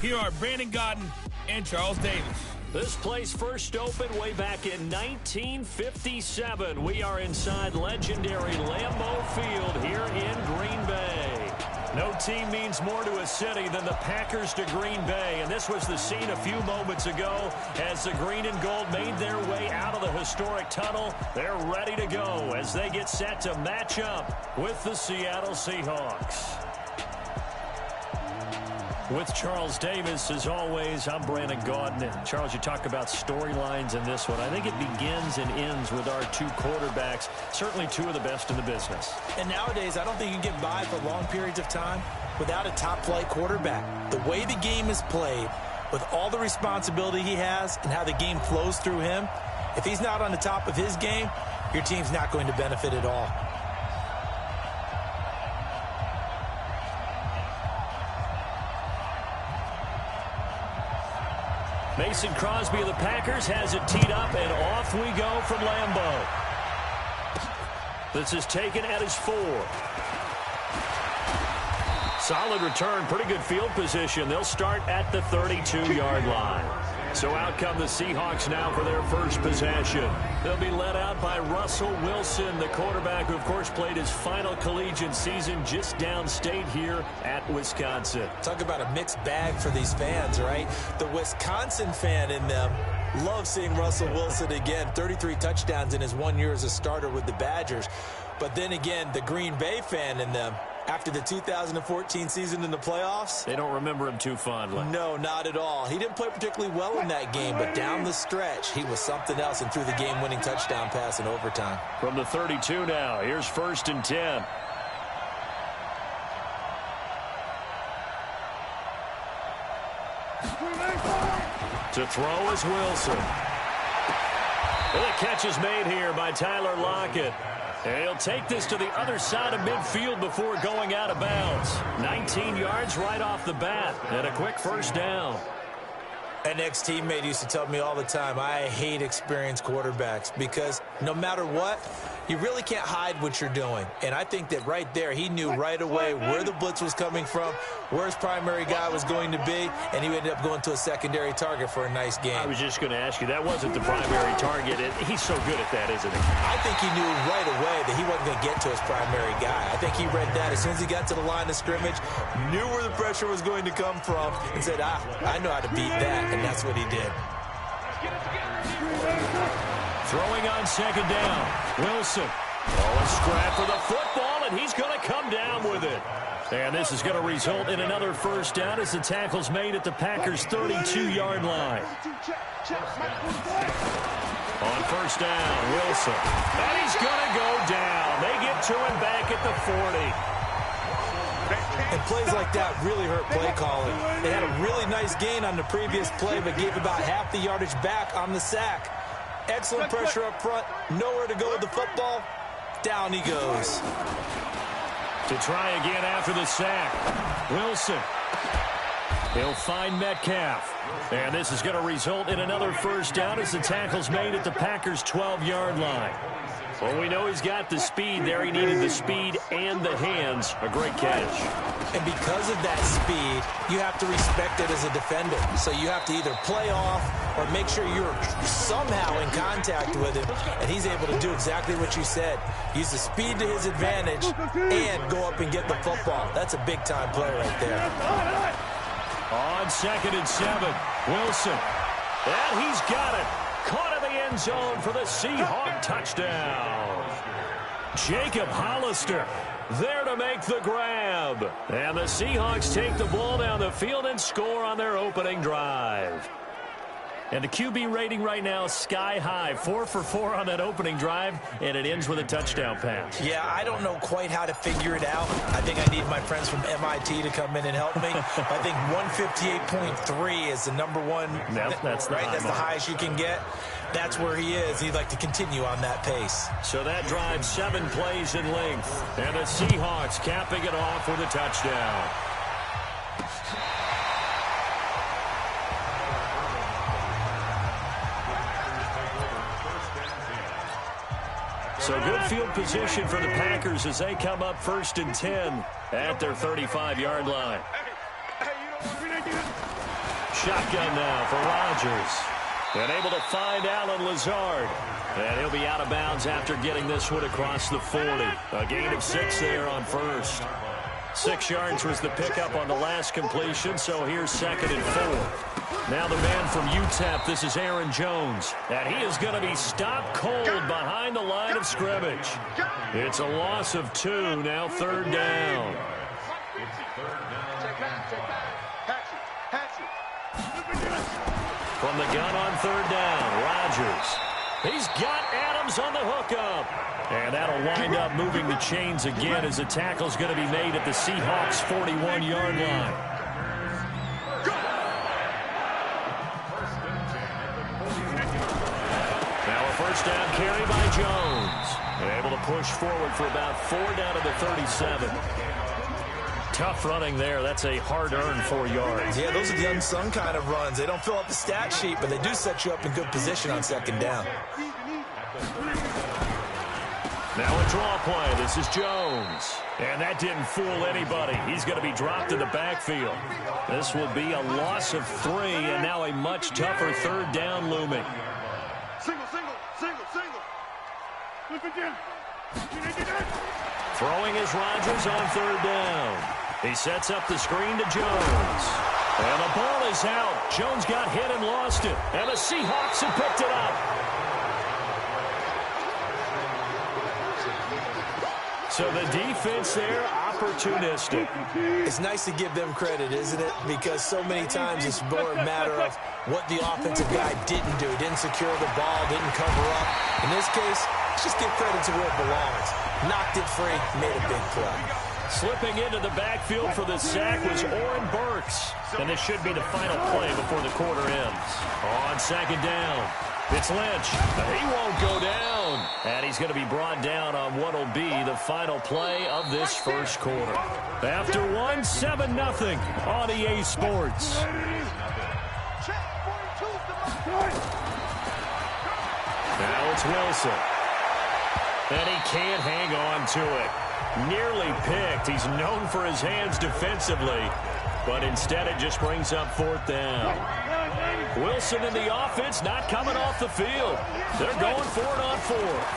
Here are Brandon Gaudin and Charles Davis. This place first opened way back in 1957. We are inside legendary Lambeau Field here in Green Bay. No team means more to a city than the Packers to Green Bay, and this was the scene a few moments ago as the green and gold made their way out of the historic tunnel. They're ready to go as they get set to match up with the Seattle Seahawks. With Charles Davis, as always, I'm Brandon Gaudin. And Charles, you talk about storylines in this one. I think it begins and ends with our two quarterbacks, certainly two of the best in the business. And nowadays, I don't think you can get by for long periods of time without a top-flight quarterback. The way the game is played, with all the responsibility he has and how the game flows through him, if he's not on the top of his game, your team's not going to benefit at all. Mason Crosby of the Packers has it teed up, and off we go from Lambeau. This is taken at his 4. Solid return, pretty good field position. They'll start at the 32-yard line. So out come the Seahawks now for their first possession. They'll be led out by Russell Wilson, the quarterback who, of course, played his final collegiate season just downstate here at Wisconsin. Talk about a mixed bag for these fans, right? The Wisconsin fan in them loves seeing Russell Wilson again. 33 touchdowns in his 1 year as a starter with the Badgers. But then again, the Green Bay fan in them, after the 2014 season in the playoffs, they don't remember him too fondly. No, not at all. He didn't play particularly well in that game, but down the stretch, he was something else and threw the game-winning touchdown pass in overtime. From the 32 now, here's 1st and 10. To throw is Wilson. And the catch is made here by Tyler Lockett. And he'll take this to the other side of midfield before going out of bounds. 19 yards right off the bat, and a quick first down. An ex-teammate used to tell me all the time, I hate experienced quarterbacks because no matter what, you really can't hide what you're doing. And I think that right there, he knew right away where the blitz was coming from, where his primary guy was going to be, and he ended up going to a secondary target for a nice game. I was just going to ask you, that wasn't the primary target. He's so good at that, isn't he? I think he knew right away that he wasn't going to get to his primary guy. I think he read that as soon as he got to the line of scrimmage, knew where the pressure was going to come from, and said, I know how to beat that, and that's what he did. Throwing on second down, Wilson. Oh, a scrap for the football, and he's going to come down with it. And this is going to result in another first down as the tackle's made at the Packers' 32-yard line. On first down, Wilson. And he's going to go down. They get to him back at the 40. And plays like that really hurt play calling. They had a really nice gain on the previous play, but gave about half the yardage back on the sack. Excellent pressure up front. Nowhere to go with the football. Down he goes. To try again after the sack. Wilson. He'll find Metcalf. And this is going to result in another first down as the tackle's made at the Packers' 12-yard line. Well, we know he's got the speed there. He needed the speed and the hands. A great catch. And because of that speed, you have to respect it as a defender. So you have to either play off or make sure you're somehow in contact with him. And he's able to do exactly what you said. Use the speed to his advantage and go up and get the football. That's a big-time play right there. On 2nd and 7, Wilson. And he's got it. Caught in the end zone for the Seahawk touchdown. Jacob Hollister there to make the grab. And the Seahawks take the ball down the field and score on their opening drive. And the QB rating right now, sky high. 4 for 4 on that opening drive, and it ends with a touchdown pass. Yeah, I don't know quite how to figure it out. I think I need my friends from MIT to come in and help me. I think 158.3 is the number one. Yep, that's the right. That's the highest you can get. That's where he is. He'd like to continue on that pace. So that drive 7 plays in length, and the Seahawks capping it off with a touchdown. So good field position for the Packers as they come up 1st and 10 at their 35-yard line. shotgun now for Rodgers. And able to find Allen Lazard. And he'll be out of bounds after getting this one across the 40. A gain of 6 there on first. 6 yards was the pickup on the last completion, so here's 2nd and 4. Now the man from UTEP, this is Aaron Jones. And he is going to be stopped cold behind the line of scrimmage. It's a loss of 2, now 3rd down. From the gun on 3rd down, Rodgers. He's got Adams on the hookup. And that'll wind up moving the chains again as the tackle's going to be made at the Seahawks' 41-yard line. Now a first down carry by Jones. Able to push forward for about 4 down to the 37. Tough running there. That's a hard-earned 4 yards. Yeah, those are the unsung kind of runs. They don't fill up the stat sheet, but they do set you up in good position on 2nd down. Now a draw play. This is Jones. And that didn't fool anybody. He's going to be dropped in the backfield. This will be a loss of 3, and now a much tougher 3rd down looming. Single. Throwing is Rodgers on 3rd down. He sets up the screen to Jones. And the ball is out. Jones got hit and lost it. And the Seahawks have picked it up. So the defense there, opportunistic. It's nice to give them credit, isn't it? Because so many times it's more a matter of what the offensive guy didn't do. Didn't secure the ball, didn't cover up. In this case, let's just give credit to where it belongs. Knocked it free, made a big play. Slipping into the backfield for the sack was Oren Burks. And this should be the final play before the quarter ends. On 2nd down, it's Lynch. He won't go down. And he's going to be brought down on what will be the final play of this first quarter. After 1, 7-0 on EA Sports. Now it's Wilson. And he can't hang on to it. Nearly picked. He's known for his hands defensively. But instead it just brings up 4th down. Wilson and the offense not coming off the field. They're going for it on 4th.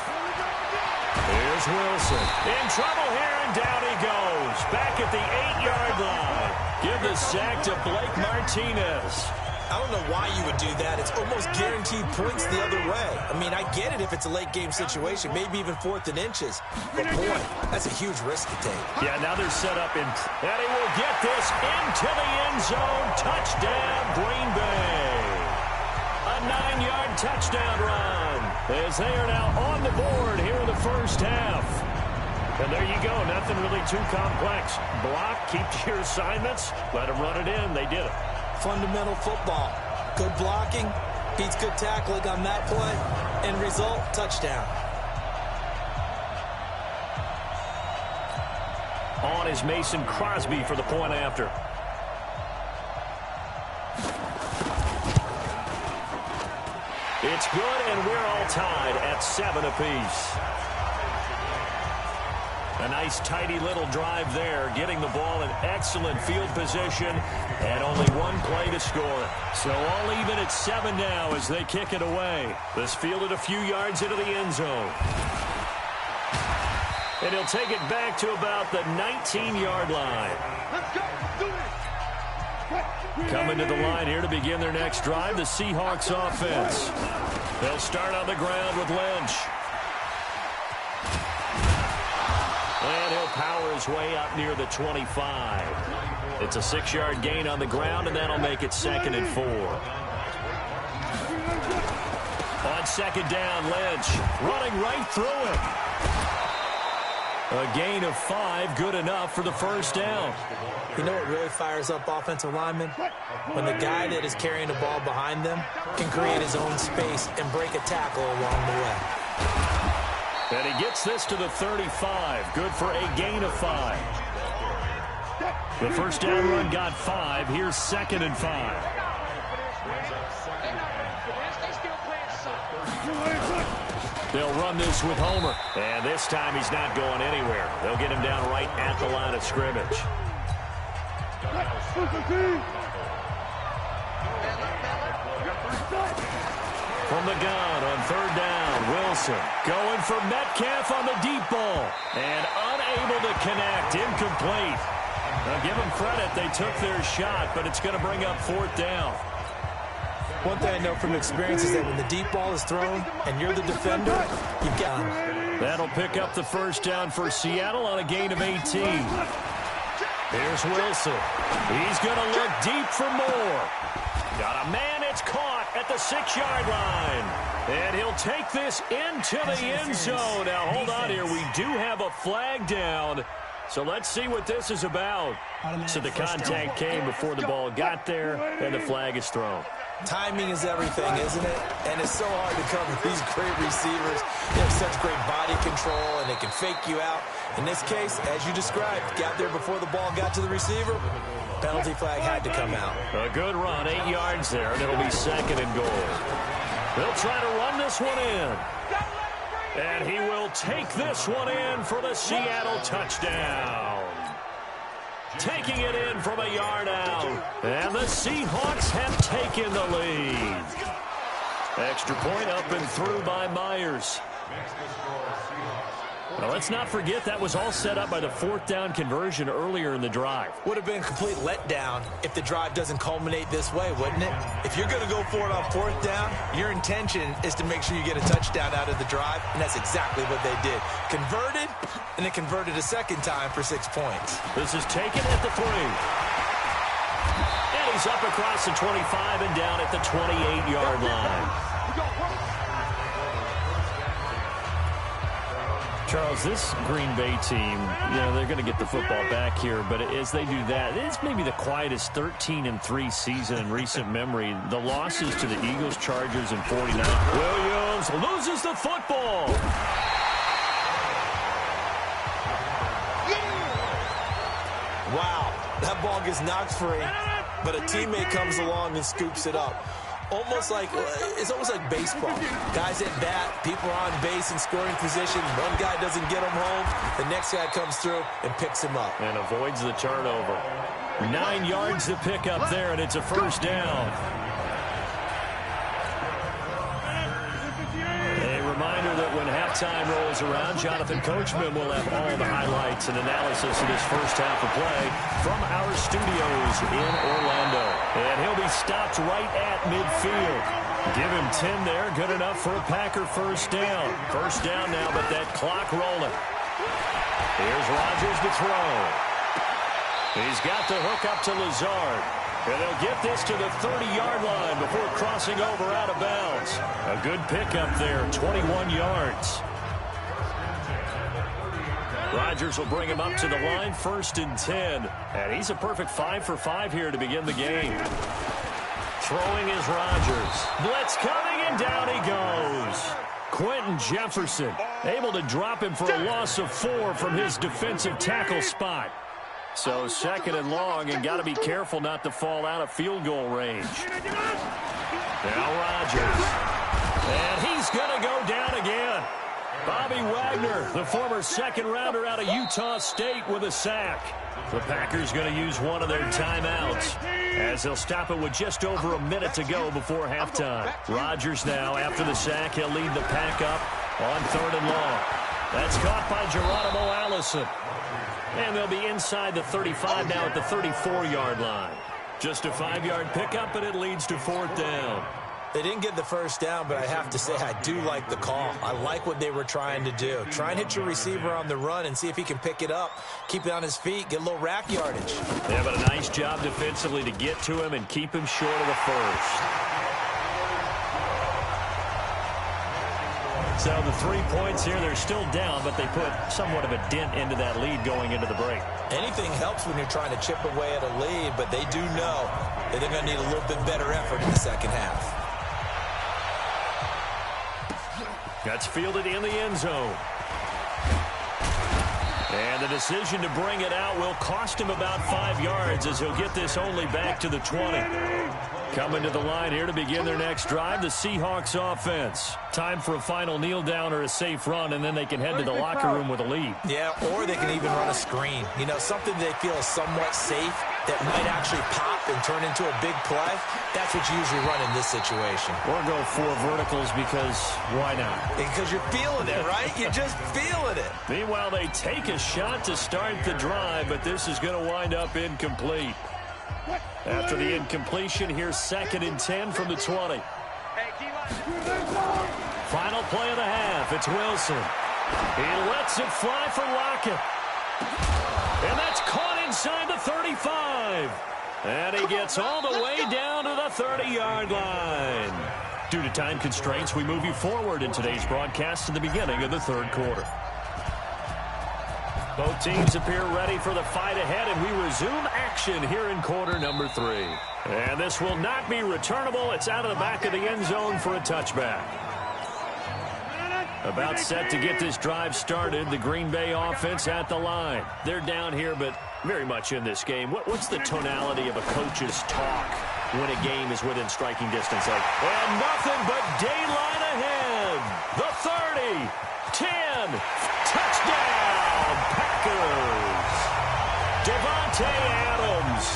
Here's Wilson. In trouble here, and down he goes. Back at the 8-yard line. Give the sack to Blake Martinez. I don't know why you would do that. It's almost guaranteed points the other way. I mean, I get it if it's a late-game situation, maybe even 4th and inches. But, boy, that's a huge risk to take. Yeah, now they're set up in. And he will get this into the end zone. Touchdown, Green Bay. A 9-yard touchdown run. As they are now on the board here in the first half. And there you go. Nothing really too complex. Block, keep to your assignments. Let them run it in. They did it. Fundamental football. Good blocking, beats good tackling on that play. End result, touchdown. On is Mason Crosby for the point after. It's good, and we're all tied at 7 apiece. A nice, tidy little drive there, getting the ball in excellent field position, and only 1 play to score. So all even at 7 now as they kick it away. This fielded a few yards into the end zone. And he'll take it back to about the 19-yard line. Let's go. Do it. Coming to the line here to begin their next drive, the Seahawks offense. They'll start on the ground with Lynch. And he'll power his way up near the 25. It's a 6-yard gain on the ground, and that'll make it 2nd and 4. On 2nd down, Lynch running right through him. A gain of 5, good enough for the first down. You know what really fires up offensive linemen? When the guy that is carrying the ball behind them can create his own space and break a tackle along the way. And he gets this to the 35. Good for a gain of 5. The first down run got 5. Here's 2nd and 5. They'll run this with Homer. And this time he's not going anywhere. They'll get him down right at the line of scrimmage. from the gun on third down. Wilson going for Metcalf on the deep ball. And unable to connect. Incomplete. Now give them credit. They took their shot, but it's going to bring up fourth down. One thing I know from experience is that when the deep ball is thrown and you're the defender, you've got him. That'll pick up the first down for Seattle on a gain of 18. Here's Wilson. He's going to look deep for more. Got a man. It's caught at the 6-yard line. And he'll take this into the end zone. Now, hold on here. We do have a flag down. So let's see what this is about. So the contact came before the ball got there, and the flag is thrown. Timing is everything, isn't it? And it's so hard to cover these great receivers. They have such great body control, and they can fake you out. In this case, as you described, got there before the ball got to the receiver. Penalty flag had to come out. A good run, 8 yards there, and it'll be second and goal. They'll try to run this one in. And he will take this one in for the Seattle touchdown. Taking it in from a yard out. And the Seahawks have taken the lead. Extra point up and through by Myers. Now, let's not forget that was all set up by the fourth down conversion earlier in the drive. Would have been a complete letdown if the drive doesn't culminate this way, wouldn't it? If you're going to go for it on fourth down, your intention is to make sure you get a touchdown out of the drive, and that's exactly what they did. Converted, and they converted a second time for 6 points. This is taken at the 3. And he's up across the 25 and down at the 28-yard line. Charles, this Green Bay team, they're going to get the football back here, but as they do that, it's maybe the quietest 13-3 season in recent memory. The losses to the Eagles, Chargers, and 49. Williams loses the football. Wow, that ball gets knocked free, but a teammate comes along and scoops it up. It's almost like baseball. Guys at bat, people are on base in scoring position. One guy doesn't get him home. The next guy comes through and picks him up. And avoids the turnover. 9 yards to pick up there, and it's a first down. A reminder that when halftime rolls around, Jonathan Coachman will have all the highlights and analysis of this first half of play from our studios in Orlando. And he'll be stopped right at midfield. Give him 10 there. Good enough for a Packer first down. First down now, but that clock rolling. Here's Rodgers to throw. He's got the hook up to Lazard. And they'll get this to the 30-yard line before crossing over out of bounds. A good pickup there, 21 yards. Rodgers will bring him up to the line, 1st and 10. And he's a perfect 5 for 5 here to begin the game. Throwing is Rodgers. Blitz coming, and down he goes. Quentin Jefferson able to drop him for a loss of 4 from his defensive tackle spot. So 2nd and long, and got to be careful not to fall out of field goal range. Now Rodgers. And he's going to go down again. Bobby Wagner, the former 2nd-rounder out of Utah State, with a sack. The Packers going to use one of their timeouts as they'll stop it with just over a minute to go before halftime. Rodgers now, after the sack, he'll lead the pack up on 3rd and long. That's caught by Geronimo Allison. And they'll be inside the 35 now at the 34-yard line. Just a 5-yard pickup, and it leads to 4th down. They didn't get the first down, but I have to say I do like the call. I like what they were trying to do. Try and hit your receiver on the run and see if he can pick it up, keep it on his feet, get a little rack yardage. Yeah, but a nice job defensively to get to him and keep him short of the first. So the 3 points here, they're still down, but they put somewhat of a dent into that lead going into the break. Anything helps when you're trying to chip away at a lead, but they do know that they're going to need a little bit better effort in the second half. That's fielded in the end zone. And the decision to bring it out will cost him about 5 yards as he'll get this only back to the 20. Coming to the line here to begin their next drive, the Seahawks offense. Time for a final kneel down or a safe run, and then they can head to the locker room with a lead. Yeah, or they can even run a screen. Something they feel is somewhat safe that might actually pop and turn into a big play, that's what you usually run in this situation. Or go 4 verticals because why not? Because you're feeling it, right? You're just feeling it. Meanwhile, they take a shot to start the drive, but this is going to wind up incomplete. After the incompletion, here's 2nd and 10 from the 20. Final play of the half. It's Wilson. He lets it fly for Lockett. And that's caught inside the 35. And he gets all the way down to the 30-yard line. Due to time constraints, we move you forward in today's broadcast to the beginning of the 3rd quarter. Both teams appear ready for the fight ahead, and we resume action here in quarter number 3. And this will not be returnable. It's out of the back of the end zone for a touchback. About set to get this drive started, the Green Bay offense at the line. They're down here, but very much in this game. What's the tonality of a coach's talk when a game is within striking distance? And nothing but daylight ahead. The 30, 10, touchdown, Packers. Devontae Adams,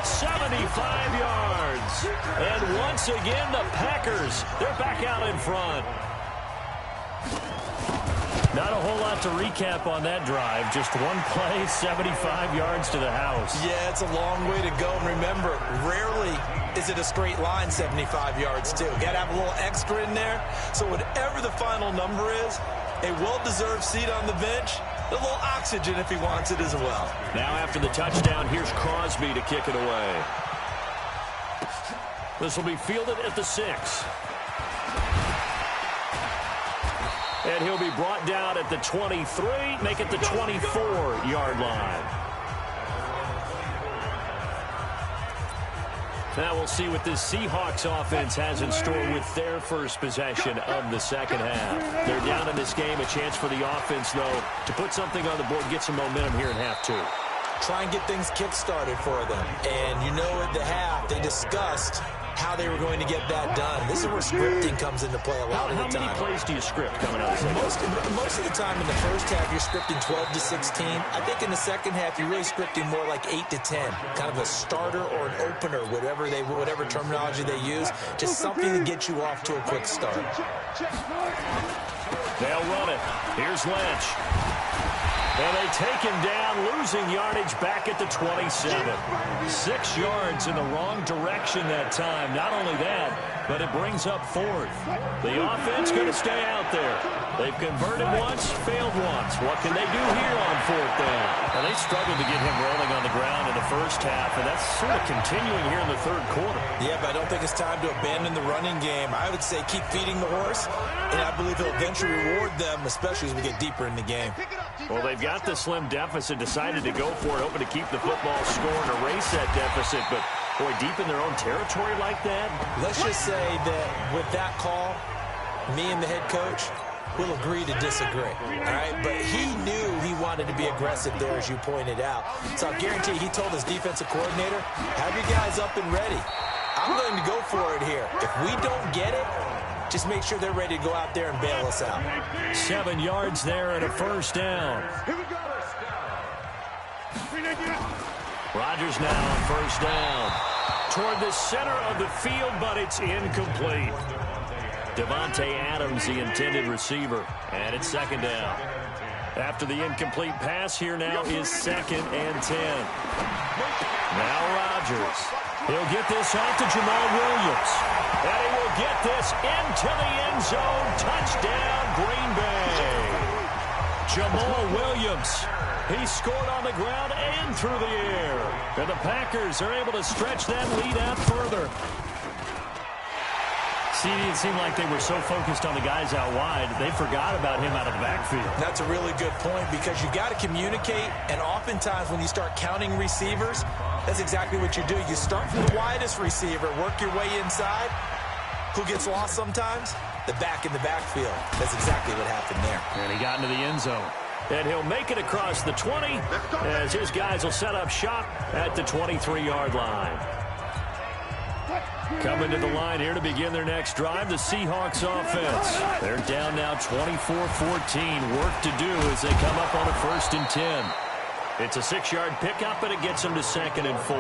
75 yards. And once again, the Packers, they're back out in front. Not a whole lot to recap on that drive. Just one play, 75 yards to the house. Yeah, it's a long way to go. And remember, rarely is it a straight line 75 yards, too. Got to have a little extra in there. So whatever the final number is, a well-deserved seat on the bench, a little oxygen if he wants it as well. Now after the touchdown, here's Crosby to kick it away. This will be fielded at the 6. And he'll be brought down at the 23, make it the 24-yard line. Now we'll see what this Seahawks offense has in store with their first possession of the second half. They're down in this game. A chance for the offense, though, to put something on the board, get some momentum here in half 2. Try and get things kick-started for them. And you know at the half, they discussed how they were going to get that done. This is where scripting comes into play a lot of the time. How many plays do you script coming out of the Most of the time in the first half, you're scripting 12 to 16. I think in the second half, you're really scripting more like 8 to 10. Kind of a starter or an opener, whatever terminology they use. Just something to get you off to a quick start. They'll run it. Here's Lynch. And they take him down, losing yardage back at the 27. 6 yards in the wrong direction that time. Not only that, but it brings up 4th. The offense going to stay out there. They've converted once, failed once. What can they do here on 4th down? And they struggled to get him rolling on the ground in the first half, and that's sort of continuing here in the 3rd quarter. Yeah, but I don't think it's time to abandon the running game. I would say keep feeding the horse, and I believe he'll eventually reward them, especially as we get deeper in the game. Well, they've got the slim deficit, decided to go for it, hoping to keep the football score and erase that deficit, but boy, deep in their own territory like that. Let's just say that with that call, me and the head coach will agree to disagree, all right? But he knew he wanted to be aggressive there, as you pointed out. So I guarantee you, he told his defensive coordinator, have your guys up and ready. I'm going to go for it here. If we don't get it, just make sure they're ready to go out there and bail us out. 7 yards there and a first down. Rodgers now on first down. Toward the center of the field, but it's incomplete. Devontae Adams, the intended receiver. And it's 2nd down. After the incomplete pass, here now is 2nd and 10. Now Rodgers. He'll get this off to Jamal Williams. And he will get this into the end zone. Touchdown, Green Bay. Jamal Williams. He scored on the ground and through the air. And the Packers are able to stretch that lead out further. See, it seemed like they were so focused on the guys out wide, they forgot about him out of the backfield. That's a really good point because you got to communicate, and oftentimes when you start counting receivers, that's exactly what you do. You start from the widest receiver, work your way inside. Who gets lost sometimes? The back in the backfield. That's exactly what happened there. And he got into the end zone. And he'll make it across the 20 as his guys will set up shop at the 23-yard line. Coming to the line here to begin their next drive, the Seahawks offense. They're down now 24-14. Work to do as they come up on a 1st and 10. It's a 6-yard pickup, and it gets him to 2nd and 4.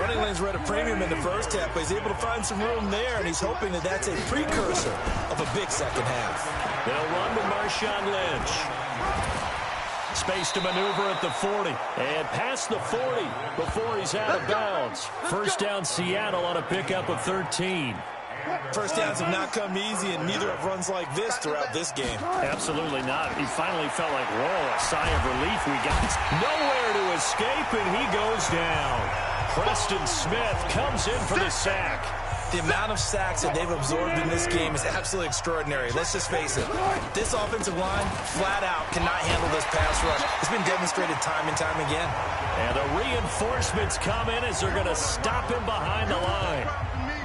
Running lanes were at a premium in the first half, but he's able to find some room there, and he's hoping that that's a precursor of a big second half. They'll run with Marshawn Lynch. Space to maneuver at the 40. And past the 40 before he's out of bounds. First down Seattle on a pickup of 13. First downs have not come easy, and neither have runs like this throughout this game. Absolutely not. He finally felt like, whoa, a sigh of relief. We got nowhere to escape, and he goes down. Preston Smith comes in for the sack. The amount of sacks that they've absorbed in this game is absolutely extraordinary. Let's just face it. This offensive line, flat out, cannot handle this pass rush. It's been demonstrated time and time again. And the reinforcements come in as they're going to stop him behind the line.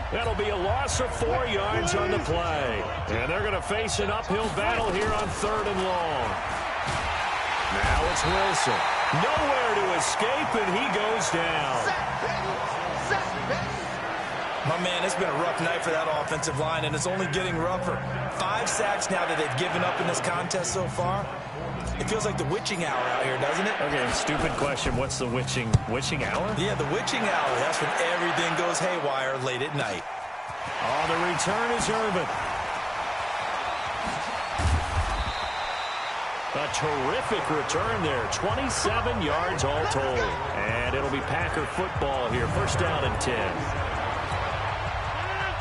That'll be a loss of 4 yards on the play. And they're going to face an uphill battle here on 3rd and long. Now it's Wilson. Nowhere to escape, and he goes down. My man, it's been a rough night for that offensive line, and it's only getting rougher. 5 sacks now that they've given up in this contest so far. It feels like the witching hour out here, doesn't it? Okay, stupid question. What's the witching hour? Yeah, the witching hour. That's when everything goes haywire late at night. On the return is Urban. A terrific return there. 27 yards all told. And it'll be Packer football here. First down and 10.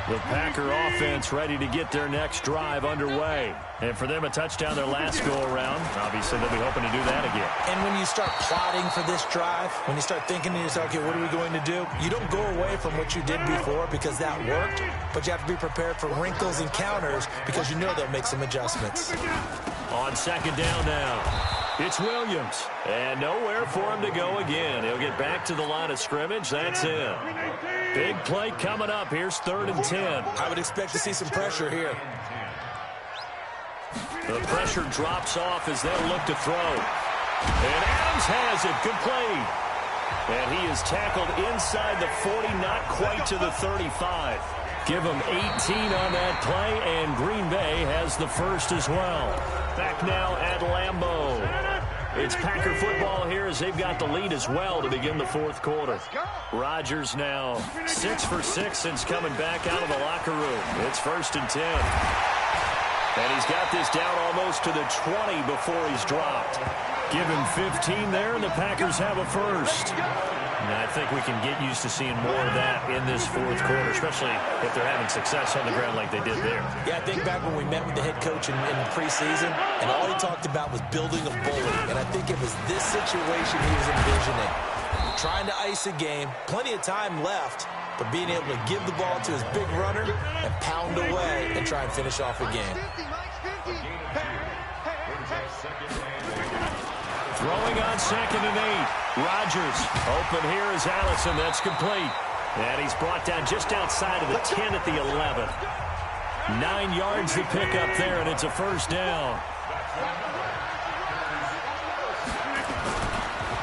The Packer offense ready to get their next drive underway. And for them, a touchdown their last go-around. Obviously, they'll be hoping to do that again. And when you start plotting for this drive, when you start thinking to yourself, okay, what are we going to do? You don't go away from what you did before because that worked, but you have to be prepared for wrinkles and counters because you know they'll make some adjustments. On 2nd down now, it's Williams. And nowhere for him to go again. He'll get back to the line of scrimmage. That's it. Big play coming up. Here's 3rd and 10. I would expect to see some pressure here. The pressure drops off as they'll look to throw. And Adams has it complete. And he is tackled inside the 40, not quite to the 35. Give him 18 on that play, and Green Bay has the first as well. Back now at Lambeau. It's Packer football here as they've got the lead as well to begin the 4th quarter. Rodgers now 6 for 6 since coming back out of the locker room. It's 1st and 10. And he's got this down almost to the 20 before he's dropped. Give him 15 there, and the Packers have a first. And I think we can get used to seeing more of that in this 4th quarter, especially if they're having success on the ground like they did there. Yeah, I think back when we met with the head coach in the preseason, and all he talked about was building a bully. And I think it was this situation he was envisioning. Trying to ice a game, plenty of time left, but being able to give the ball to his big runner and pound away and try and finish off a game. Throwing on 2nd and 8. Rodgers open here is Allison. That's complete. And he's brought down just outside of the 10 at the 11. 9 yards to pick up there, and it's a first down.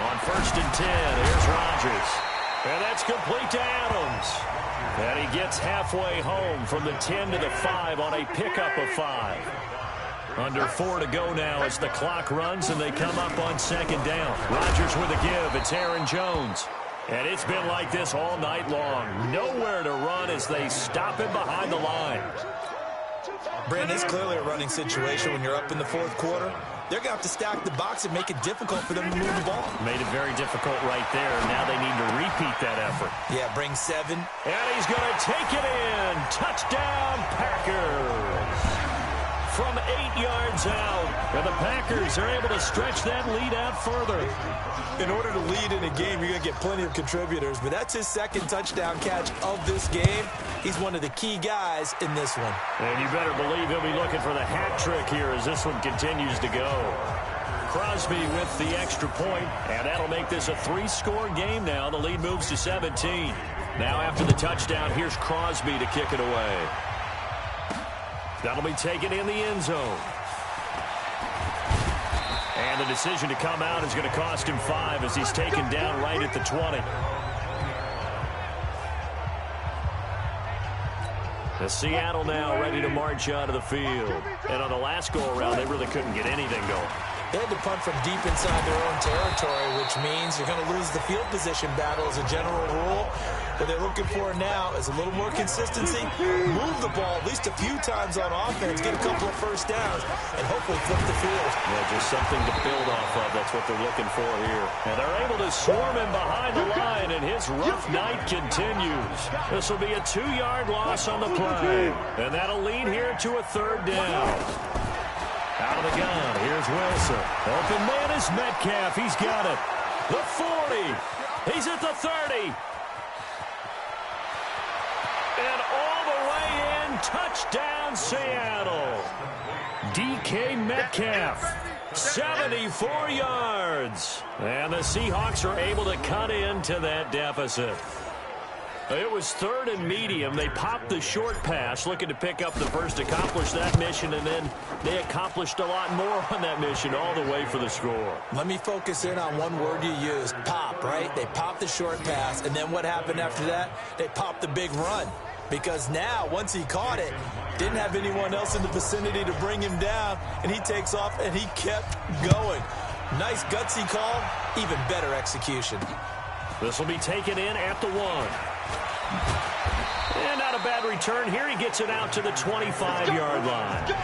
On 1st and 10, here's Rodgers. And that's complete to Adams. And he gets halfway home from the 10 to the 5 on a pickup of 5. Under 4 to go now as the clock runs and they come up on 2nd down. Rodgers with a give. It's Aaron Jones. And it's been like this all night long. Nowhere to run as they stop him behind the line. Brandon, it's clearly a running situation when you're up in the 4th quarter. They're going to have to stack the box and make it difficult for them to move the ball. Made it very difficult right there. Now they need to repeat that effort. Yeah, bring 7. And he's going to take it in. Touchdown, Packers. From 8 yards out. And the Packers are able to stretch that lead out further. In order to lead in a game, you're going to get plenty of contributors. But that's his 2nd touchdown catch of this game. He's one of the key guys in this one. And you better believe he'll be looking for the hat trick here as this one continues to go. Crosby with the extra point, and that'll make this a 3-score game now. The lead moves to 17. Now after the touchdown, here's Crosby to kick it away. That'll be taken in the end zone. And the decision to come out is going to cost him 5 as he's taken down right at the 20. The Seattle now ready to march out of the field. And on the last go-around, they really couldn't get anything going. They had to punt from deep inside their own territory, which means you're going to lose the field position battle as a general rule. What they're looking for now is a little more consistency, move the ball at least a few times on offense, get a couple of first downs, and hopefully flip the field. Yeah, just something to build off of. That's what they're looking for here. And they're able to swarm him behind the line, and his rough night continues. This will be a 2-yard loss on the play. And that'll lead here to a 3rd down. Out of the gun, here's Wilson. Open man is Metcalf. He's got it. The 40. He's at the 30. And all the way in, touchdown Seattle. DK Metcalf, 74 yards. And the Seahawks are able to cut into that deficit. It was 3rd and medium. They popped the short pass, looking to pick up the first, accomplish that mission, and then they accomplished a lot more on that mission all the way for the score. Let me focus in on one word you used, pop, right? They popped the short pass, and then what happened after that? They popped the big run. Because now, once he caught it, didn't have anyone else in the vicinity to bring him down, and he takes off, and he kept going. Nice gutsy call, even better execution. This will be taken in at the 1. And not a bad return here. He gets it out to the 25-yard line.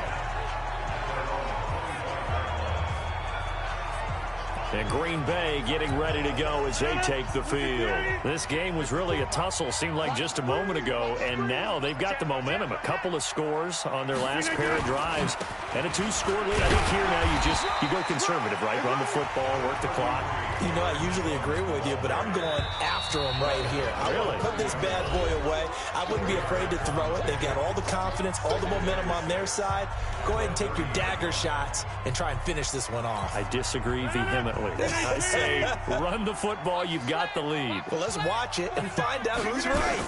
And Green Bay getting ready to go as they take the field. This game was really a tussle, seemed like just a moment ago, and now they've got the momentum. A couple of scores on their last pair of drives, and a 2-score lead. I think here now you go conservative, right? Run the football, work the clock. You know, I usually agree with you, but I'm going after him right here. I want to put this bad boy away. I wouldn't be afraid to throw it. They've got all the confidence, all the momentum on their side. Go ahead and take your dagger shots and try and finish this one off. I disagree vehemently. I say run the football. You've got the lead. Well, let's watch it and find out who's right.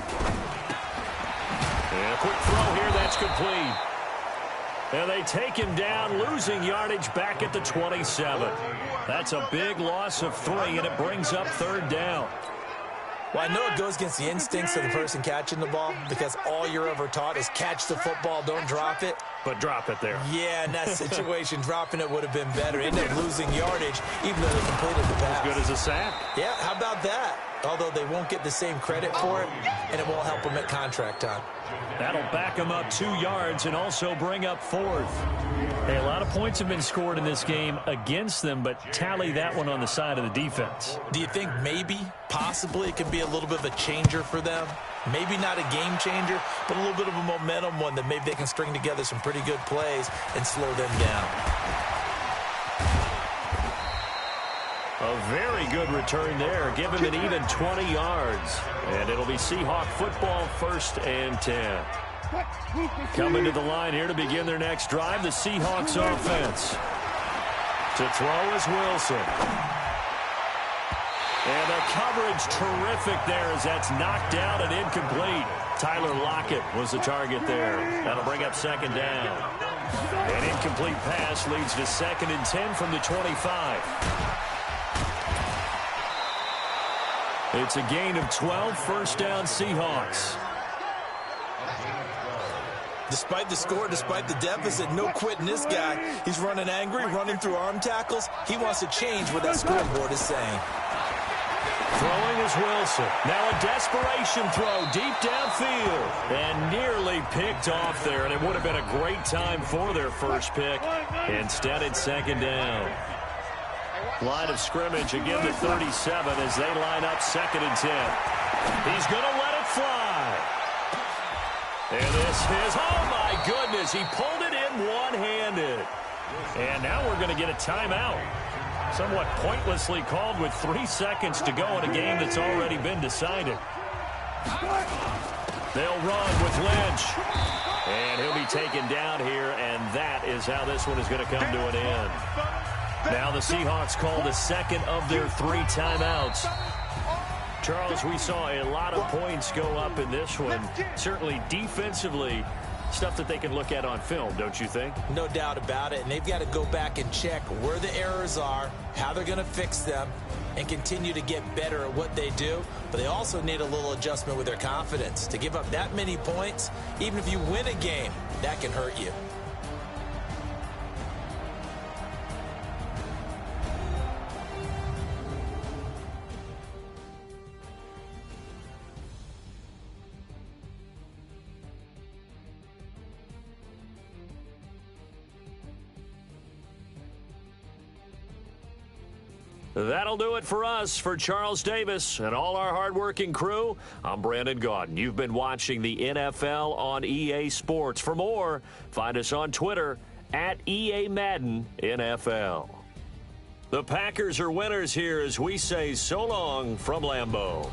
And a quick throw here. That's complete. And they take him down, losing yardage back at the 27. That's a big loss of 3, and it brings up 3rd down. Well, I know it goes against the instincts of the person catching the ball because all you're ever taught is catch the football, don't drop it. But drop it there. Yeah, in that situation, dropping it would have been better. Ended up losing yardage, even though they completed the pass. As good as a sack. Yeah, how about that? Although they won't get the same credit for it, and it won't help them at contract time. That'll back them up 2 yards and also bring up 4th. Hey, a lot of points have been scored in this game against them, but tally that one on the side of the defense. Do you think maybe, possibly, it could be a little bit of a changer for them? Maybe not a game changer, but a little bit of a momentum one that maybe they can string together some pretty good plays and slow them down. A very good return there. Give him an even 20 yards. And it'll be Seahawk football, 1st and 10. Coming to the line here to begin their next drive, the Seahawks offense. To throw is Wilson. And the coverage terrific there as that's knocked down and incomplete. Tyler Lockett was the target there. That'll bring up 2nd down. An incomplete pass leads to 2nd and 10 from the 25. It's a gain of 12, 1st down Seahawks. Despite the score, despite the deficit, no quitting this guy. He's running angry, running through arm tackles. He wants to change what that scoreboard is saying. Throwing is Wilson. Now a desperation throw deep downfield. And nearly picked off there. And it would have been a great time for their first pick. Instead, it's 2nd down. Line of scrimmage, again the 37 as they line up 2nd and 10. He's going to let it fly. And this is, oh my goodness, he pulled it in one-handed. And now we're going to get a timeout. Somewhat pointlessly called with 3 seconds to go in a game that's already been decided. They'll run with Lynch. And he'll be taken down here, and that is how this one is going to come to an end. Now the Seahawks call the 2nd of their 3 timeouts. Charles, we saw a lot of points go up in this one. Certainly defensively, stuff that they can look at on film, don't you think? No doubt about it, and they've got to go back and check where the errors are, how they're going to fix them, and continue to get better at what they do. But they also need a little adjustment with their confidence. To give up that many points, even if you win a game, that can hurt you. That'll do it for us. For Charles Davis and all our hardworking crew, I'm Brandon Gaudin. You've been watching the NFL on EA Sports. For more, find us on Twitter at EA Madden NFL. The Packers are winners here as we say so long from Lambeau.